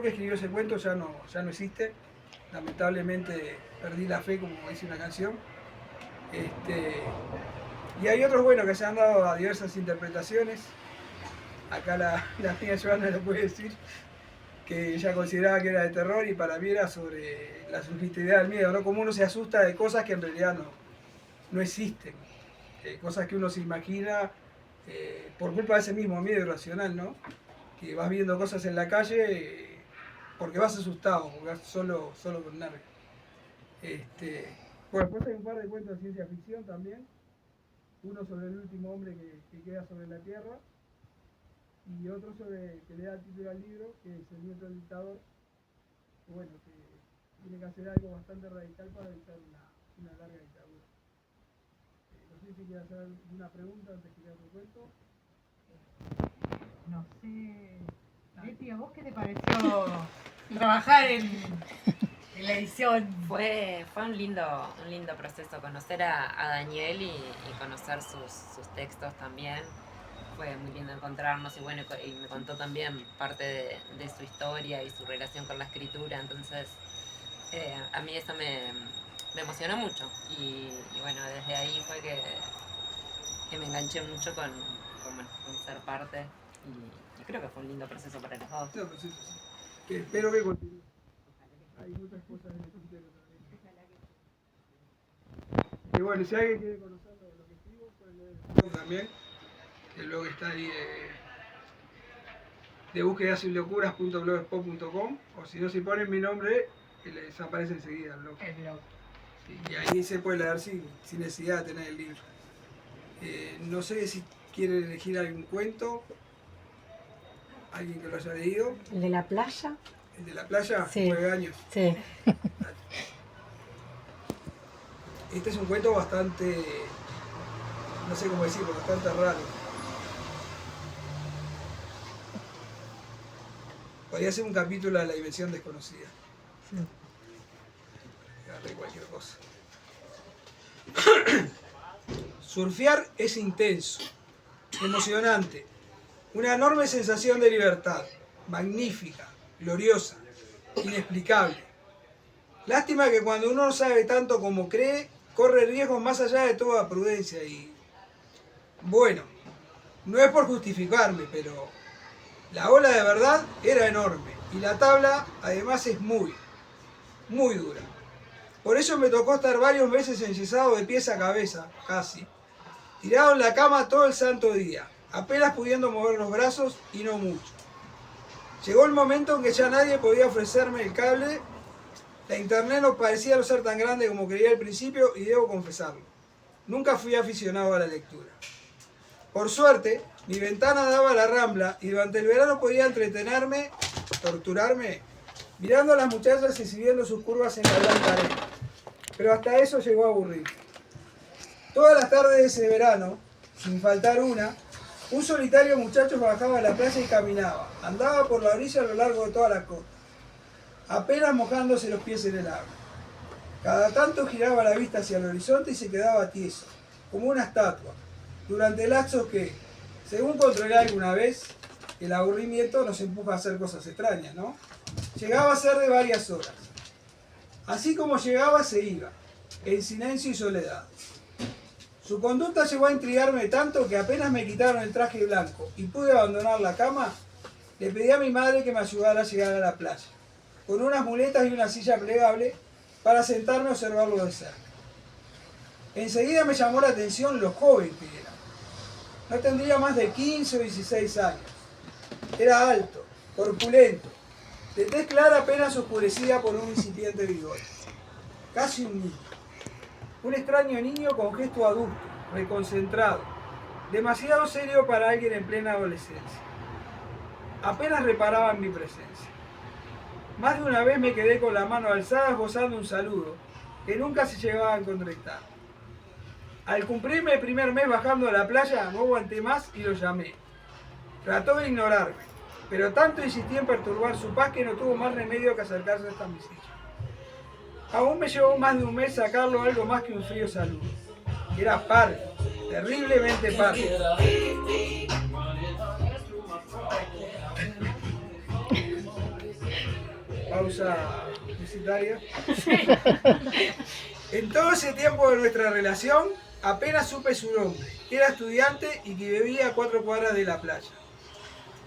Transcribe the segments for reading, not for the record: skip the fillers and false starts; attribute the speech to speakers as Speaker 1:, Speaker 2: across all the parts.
Speaker 1: autor que escribió ese cuento ya no existe. Lamentablemente perdí la fe, como dice una canción. Y hay otros, bueno, que se han dado a diversas interpretaciones. Acá la mía Joana lo puede decir, que ella consideraba que era de terror y para mí era sobre la subjetividad del miedo, ¿no? Como uno se asusta de cosas que en realidad no existen. Cosas que uno se imagina por culpa de ese mismo miedo irracional, ¿no? Que vas viendo cosas en la calle porque vas asustado, porque vas solo con nervios. Bueno, después hay un par de cuentos de ciencia ficción también. Uno sobre el último hombre que queda sobre la Tierra y otro sobre que le da el título al libro, que es El nieto del dictador, que bueno, que tiene que hacer algo bastante radical para evitar una larga dictadura. No sé si quieres hacer una pregunta antes que lea tu cuento.
Speaker 2: No sé, Leti, ¿a vos qué te pareció trabajar en la edición?
Speaker 3: Fue un lindo proceso conocer a Daniel y conocer sus textos también. Fue muy lindo encontrarnos y bueno, y me contó también parte de su historia y su relación con la escritura, entonces a mí eso me emocionó mucho y bueno, desde ahí fue que me enganché mucho con ser parte y creo que fue un lindo proceso para los dos.
Speaker 1: No, pues sí. Que espero que continúe. Hay muchas cosas en el tintero también. Y bueno, si alguien quiere conocer lo que escribo, puede leer el blog también. El blog está ahí de búsquedasinlocuras.blogspot.com, o si no, si ponen mi nombre, les aparece enseguida el blog.
Speaker 2: El blog.
Speaker 1: Sí, y ahí se puede leer sin necesidad de tener el libro. No sé si quieren elegir algún cuento, alguien que lo haya leído.
Speaker 4: ¿El de la playa?
Speaker 1: ¿El de la playa?
Speaker 4: Sí.
Speaker 1: 9 años.
Speaker 4: Sí.
Speaker 1: Este es un cuento bastante, no sé cómo decirlo, bastante raro. Podría ser un capítulo de La Dimensión Desconocida.
Speaker 4: Sí.
Speaker 1: Agarré cualquier cosa. Surfear es intenso, emocionante, una enorme sensación de libertad, magnífica, gloriosa, inexplicable. Lástima que cuando uno no sabe tanto como cree, corre riesgos más allá de toda prudencia y... Bueno, no es por justificarme, pero la ola de verdad era enorme y la tabla además es muy dura. Por eso me tocó estar varios meses enyesado de pies a cabeza, casi, tirado en la cama todo el santo día, apenas pudiendo mover los brazos y no mucho. Llegó el momento en que ya nadie podía ofrecerme el cable. La internet no parecía no ser tan grande como creía al principio y debo confesarlo. Nunca fui aficionado a la lectura. Por suerte, mi ventana daba a la Rambla y durante el verano podía entretenerme, torturarme, mirando a las muchachas y siguiendo sus curvas en la blanca arena. Pero hasta eso llegó a aburrir. Todas las tardes de ese verano, sin faltar una, un solitario muchacho bajaba a la playa y caminaba. Andaba por la orilla a lo largo de toda la costa, apenas mojándose los pies en el agua. Cada tanto giraba la vista hacia el horizonte y se quedaba tieso, como una estatua, durante lapsos que, según controlé alguna vez, el aburrimiento nos empuja a hacer cosas extrañas, ¿no? Llegaba a ser de varias horas. Así como llegaba, se iba, en silencio y soledad. Su conducta llegó a intrigarme tanto que apenas me quitaron el traje blanco y pude abandonar la cama, le pedí a mi madre que me ayudara a llegar a la playa, con unas muletas y una silla plegable para sentarme a observarlo de cerca. Enseguida me llamó la atención lo joven que era. No tendría más de 15 o 16 años. Era alto, corpulento, de tez clara apenas oscurecida por un incipiente bigote. Casi un niño. Un extraño niño con gesto adulto, reconcentrado, demasiado serio para alguien en plena adolescencia. Apenas reparaba en mi presencia. Más de una vez me quedé con la mano alzada esbozando un saludo, que nunca se llegaba a contestar. Al cumplirme el primer mes bajando a la playa, no aguanté más y lo llamé. Trató de ignorarme, pero tanto insistí en perturbar su paz que no tuvo más remedio que acercarse hasta mi silla. Aún me llevó más de un mes sacarlo algo más que un frío saludo. Era pardo, terriblemente pardo. pausa publicitaria. En todo ese tiempo de nuestra relación, apenas supe su nombre, que era estudiante y que vivía a 4 cuadras de la playa.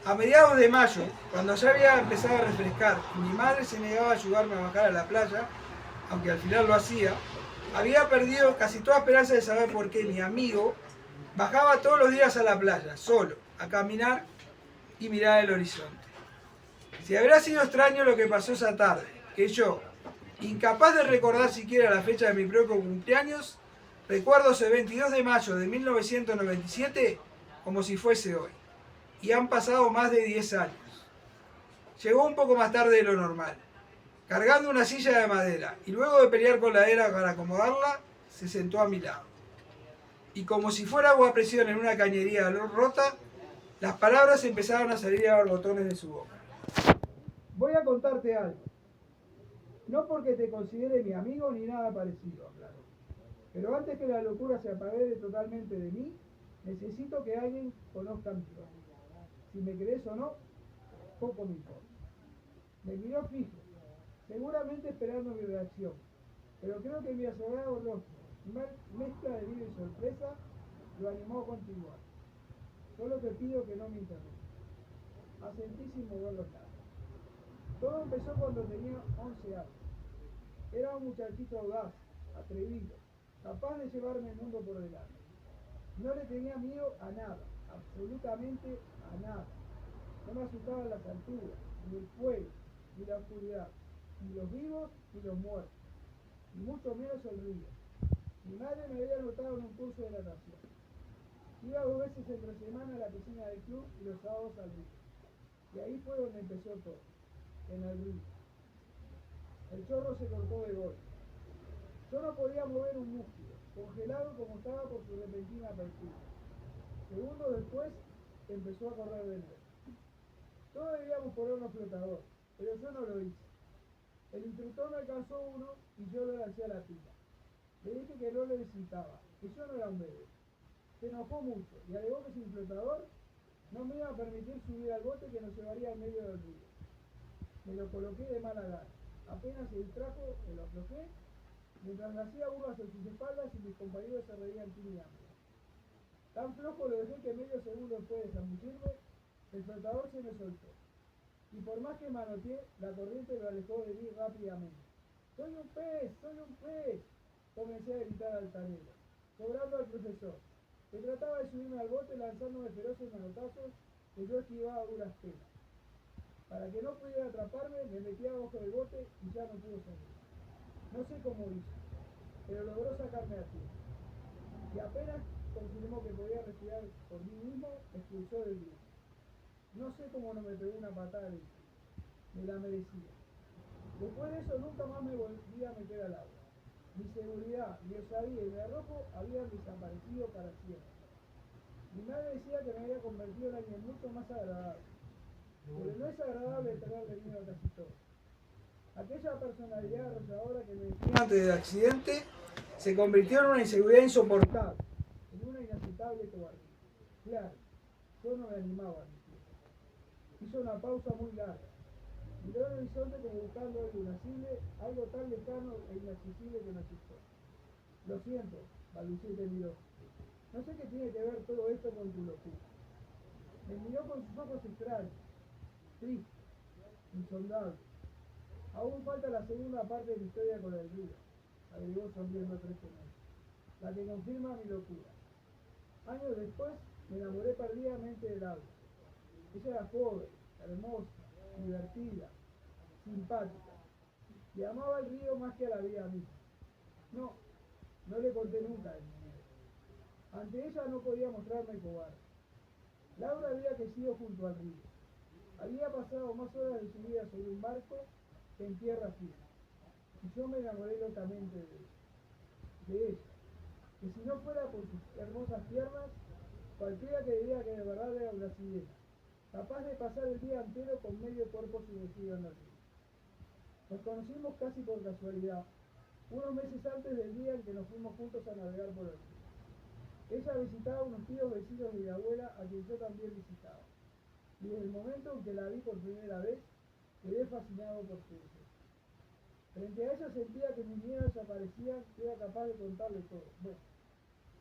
Speaker 1: A mediados de mayo, cuando ya había empezado a refrescar y mi madre se negaba a ayudarme a bajar a la playa, aunque al final lo hacía, había perdido casi toda esperanza de saber por qué mi amigo bajaba todos los días a la playa, solo, a caminar y mirar el horizonte. Si habrá sido extraño lo que pasó esa tarde, que yo, incapaz de recordar siquiera la fecha de mi propio cumpleaños, recuerdo ese 22 de mayo de 1997 como si fuese hoy. Y han pasado más de 10 años. Llegó un poco más tarde de lo normal, cargando una silla de madera, y luego de pelear con la era para acomodarla, se sentó a mi lado. Y como si fuera agua a presión en una cañería rota, las palabras empezaron a salir a borbotones de su boca. Voy a contarte algo. No porque te considere mi amigo ni nada parecido, aclaró. Pero antes que la locura se apodere totalmente de mí, necesito que alguien conozca mi historia. Si me crees o no, poco me importa. Me miró fijo, seguramente esperando mi reacción, pero creo que mi asombrado rostro, mezcla de alivio y sorpresa, lo animó a continuar. Solo te pido que no me interrumpas. Asentí sin mover los labios. Todo empezó cuando tenía 11 años. Era un muchachito audaz, atrevido, capaz de llevarme el mundo por delante. No le tenía miedo a nada, absolutamente a nada. No me asustaban las alturas, ni el fuego, ni la oscuridad, ni los vivos, ni los muertos, ni mucho menos el río. Mi madre me había anotado en un curso de natación. Iba 2 veces entre semana a la piscina del club y los sábados al río. Y ahí fue donde empezó todo, en el río. El chorro se cortó de golpe. Yo no podía mover un músculo, congelado como estaba por su repentina apertura. Segundos después, empezó a correr de nuevo. Todos debíamos ponernos flotador, pero yo no lo hice. El instructor me alcanzó uno y yo lo lancé a la pila. Le dije que no lo necesitaba, que yo no era un bebé. Se enojó mucho y alegó que sin flotador no me iba a permitir subir al bote que nos llevaría al medio del río. Me lo coloqué de mala gana. Apenas se distrajo, me lo aflojé, mientras me hacía burlas en sus espaldas y mis compañeros se reían tímidamente. Tan flojo lo dejé que medio segundo después de zambullirme, el flotador se me soltó. Y por más que manoteé, la corriente lo alejó de mí rápidamente. ¡Soy un pez! ¡Soy un pez! Comencé a gritar altanero, cobrando al profesor, que trataba de subirme al bote lanzándome feroces manotazos que yo esquivaba a duras penas. Para que no pudiera atraparme, me metí abajo del bote y ya no pudo salir. No sé cómo hizo, pero logró sacarme a tiempo. Y apenas confirmó que podía respirar por mí mismo, me expulsó del grupo. No sé cómo no me pegó una patada de pie. Me la merecía. Después de eso nunca más me volví a meter al agua. Mi seguridad, mi osadía y mi arrojo habían desaparecido para siempre. Mi madre decía que me había convertido en alguien mucho más agradable. Pero no es agradable tenerle miedo a casi todo. Aquella personalidad arrolladora que me decía antes del accidente se convirtió en una inseguridad insoportable, en una inaceptable cobardía. Claro, yo no me animaba a mi tiempo. Hizo una pausa muy larga. Miró el horizonte como buscando algo inaccesible, algo tan lejano e inaccesible que me asustó. Lo siento, balbuceé y te miró. No sé qué tiene que ver todo esto con tu locura. Me miró con sus ojos extraños, tristes, insondables. Aún falta la segunda parte de mi historia con el río, agregó sonriendo tristemente, la que confirma mi locura. Años después me enamoré perdidamente del agua. Ella era joven, hermosa, divertida, simpática, y amaba el río más que a la vida misma. No le conté nunca de mi miedo. Ante ella no podía mostrarme cobarde. Laura había crecido junto al río. Había pasado más horas de su vida sobre un barco que en tierra firme. Y yo me enamoré locamente de ella. Que si no fuera por sus hermosas piernas, cualquiera creería que de verdad era una sirena, capaz de pasar el día entero con medio cuerpo sumergido en el río. Nos conocimos casi por casualidad, unos meses antes del día en que nos fuimos juntos a navegar por el río. Ella visitaba unos tíos vecinos de mi abuela, a quien yo también visitaba. Y desde el momento en que la vi por primera vez, Quedé fascinado por su belleza. Frente a ella sentía que mis miedos desaparecían, que era capaz de contarle todo. Bueno,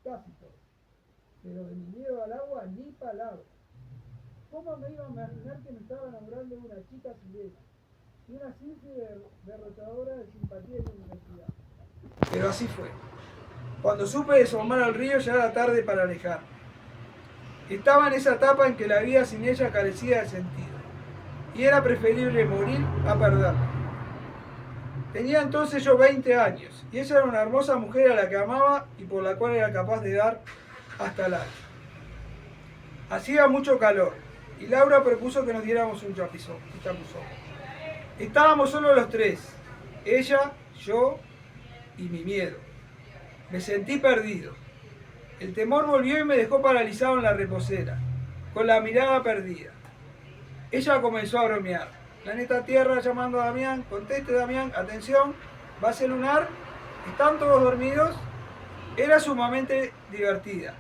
Speaker 1: casi todo. Pero de mi miedo al agua, ni palabra. ¿Cómo me iba a imaginar que me estaba enamorando de una chica sirena? Y una simple derrotadora de simpatía y universidad. Pero así fue. Cuando supe desomar al río ya era tarde para alejarme. Estaba en esa etapa en que la vida sin ella carecía de sentido. Y era preferible morir a perderla. Tenía entonces yo 20 años, y ella era una hermosa mujer a la que amaba y por la cual era capaz de dar hasta el alma. Hacía mucho calor, y Laura propuso que nos diéramos un chapuzón. Estábamos solo los tres, ella, yo y mi miedo. Me sentí perdido. El temor volvió y me dejó paralizado en la reposera, con la mirada perdida. Ella comenzó a bromear. Planeta Tierra llamando a Damián, conteste Damián, atención, base lunar, ¿están todos dormidos? Era sumamente divertida.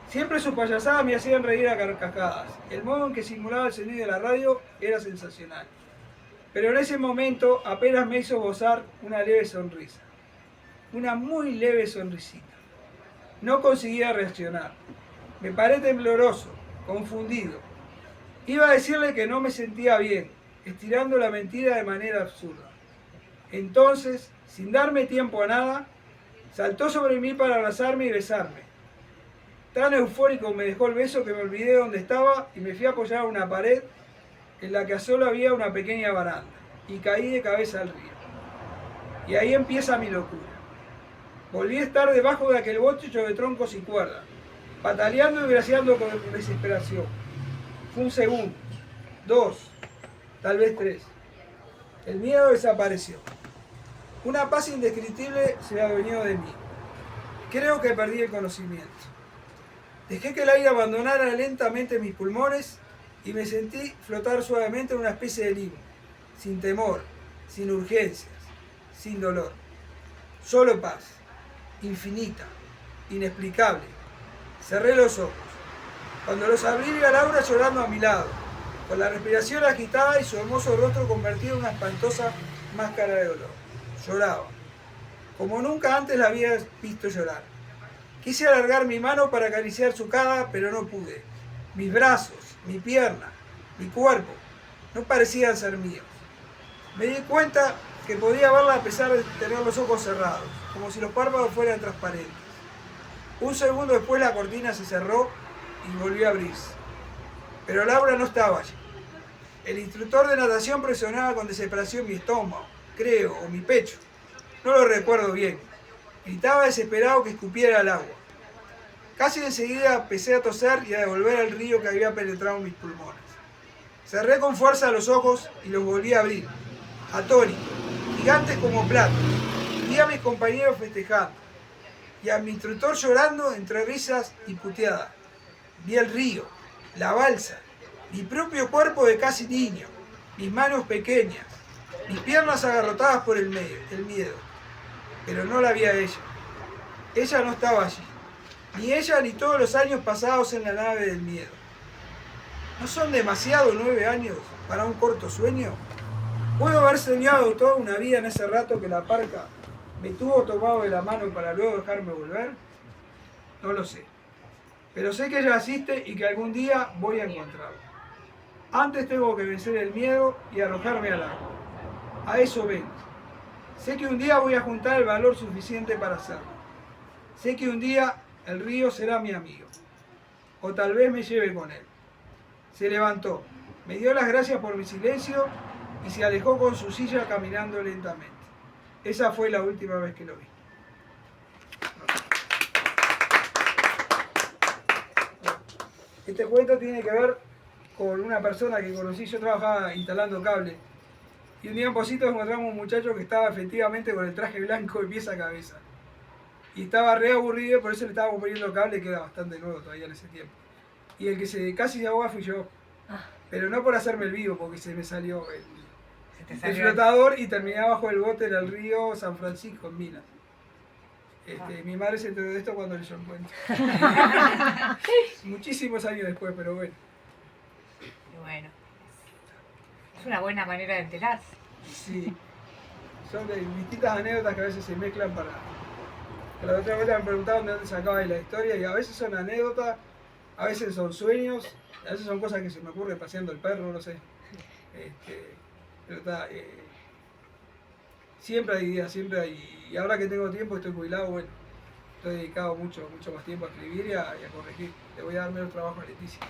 Speaker 1: Siempre sus payasadas me hacían reír a carcajadas. El modo en que simulaba el sonido de la radio era sensacional. Pero en ese momento apenas me hizo gozar una leve sonrisa. Una muy leve sonrisita. No conseguía reaccionar. Me paré tembloroso, confundido. Iba a decirle que no me sentía bien, estirando la mentira de manera absurda. Entonces, sin darme tiempo a nada, saltó sobre mí para abrazarme y besarme. Tan eufórico me dejó el beso que me olvidé de dónde estaba y me fui a apoyar a una pared en la que solo había una pequeña baranda, y caí de cabeza al río. Y ahí empieza mi locura. Volví a estar debajo de aquel bocho de troncos y cuerdas, pataleando y braceando con desesperación. Fue un segundo, 2, tal vez 3. El miedo desapareció. Una paz indescriptible se adueñó de mí. Creo que perdí el conocimiento. Dejé que el aire abandonara lentamente mis pulmones y me sentí flotar suavemente en una especie de limbo, sin temor, sin urgencias, sin dolor. Solo paz, infinita, inexplicable. Cerré los ojos. Cuando los abrí vi a Laura llorando a mi lado, con la respiración agitada y su hermoso rostro convertido en una espantosa máscara de dolor. Lloraba, como nunca antes la había visto llorar. Quise alargar mi mano para acariciar su cara, pero no pude. Mis brazos, mi pierna, mi cuerpo, no parecían ser míos. Me di cuenta que podía verla a pesar de tener los ojos cerrados, como si los párpados fueran transparentes. Un segundo después la cortina se cerró y volvió a abrirse. Pero Laura no estaba allí. El instructor de natación presionaba con desesperación mi estómago, creo, o mi pecho. No lo recuerdo bien. Gritaba desesperado que escupiera el agua. Casi enseguida empecé a toser y a devolver al río que había penetrado en mis pulmones. Cerré con fuerza los ojos y los volví a abrir, atónito, gigantes como platos. Vi a mis compañeros festejando y a mi instructor llorando entre risas y puteadas. Vi el río, la balsa, mi propio cuerpo de casi niño, mis manos pequeñas, mis piernas agarrotadas por el miedo. Pero no la vi a ella. Ella no estaba allí. Ni ella ni todos los años pasados en la nave del miedo. ¿No son demasiado 9 años para un corto sueño? ¿Puedo haber soñado toda una vida en ese rato que la parca me tuvo tomado de la mano para luego dejarme volver? No lo sé. Pero sé que ella existe y que algún día voy a encontrarla. Antes tengo que vencer el miedo y arrojarme al agua. A eso vengo. Sé que un día voy a juntar el valor suficiente para hacerlo. Sé que un día el río será mi amigo. O tal vez me lleve con él. Se levantó, me dio las gracias por mi silencio y se alejó con su silla caminando lentamente. Esa fue la última vez que lo vi. Este cuento tiene que ver con una persona que conocí. Yo trabajaba instalando cable. Y un día en Positos encontramos un muchacho que estaba efectivamente con el traje blanco de pies a cabeza. Y estaba re aburrido, por eso le estábamos poniendo cable, que era bastante nuevo todavía en ese tiempo. Y el que casi se ahogó fui yo. Pero no por hacerme el vivo, porque se me salió el flotador y terminé abajo del bote en el río San Francisco, en Minas. Mi madre se enteró de esto cuando leyó el cuento. Muchísimos años después, pero bueno.
Speaker 2: Bueno. Es una buena manera de enterarse.
Speaker 1: Sí, son de distintas anécdotas que a veces se mezclan para... Que la otra vez me preguntaban de dónde sacaba la historia y a veces son anécdotas, a veces son sueños, a veces son cosas que se me ocurre paseando el perro, no sé. Pero está, siempre hay ideas, siempre hay... Y ahora que tengo tiempo, estoy jubilado, bueno, estoy dedicado mucho más tiempo a escribir y a corregir. Le voy a dar menos trabajo a Leticia.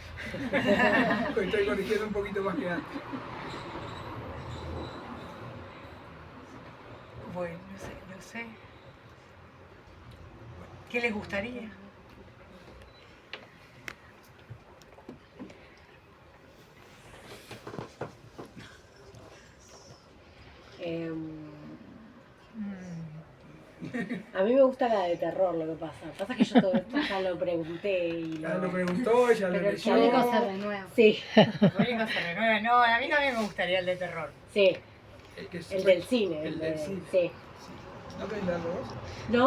Speaker 1: Estoy corrigiendo un poquito más que antes.
Speaker 2: Bueno, no sé. ¿Qué les gustaría?
Speaker 4: A mí me gusta la de terror, lo que pasa. Pasa que yo todo esto ya lo pregunté y
Speaker 1: Ya lo preguntó, ya lo
Speaker 4: Pero
Speaker 1: leyó.
Speaker 5: Público se renueva.
Speaker 4: Sí,
Speaker 2: Público se renueva. No, a mí también me gustaría el de terror.
Speaker 4: sí,
Speaker 1: El, que
Speaker 4: el del cine.
Speaker 1: El del cine.
Speaker 4: Sí.
Speaker 1: ¿No querés leerlo vos?
Speaker 4: No,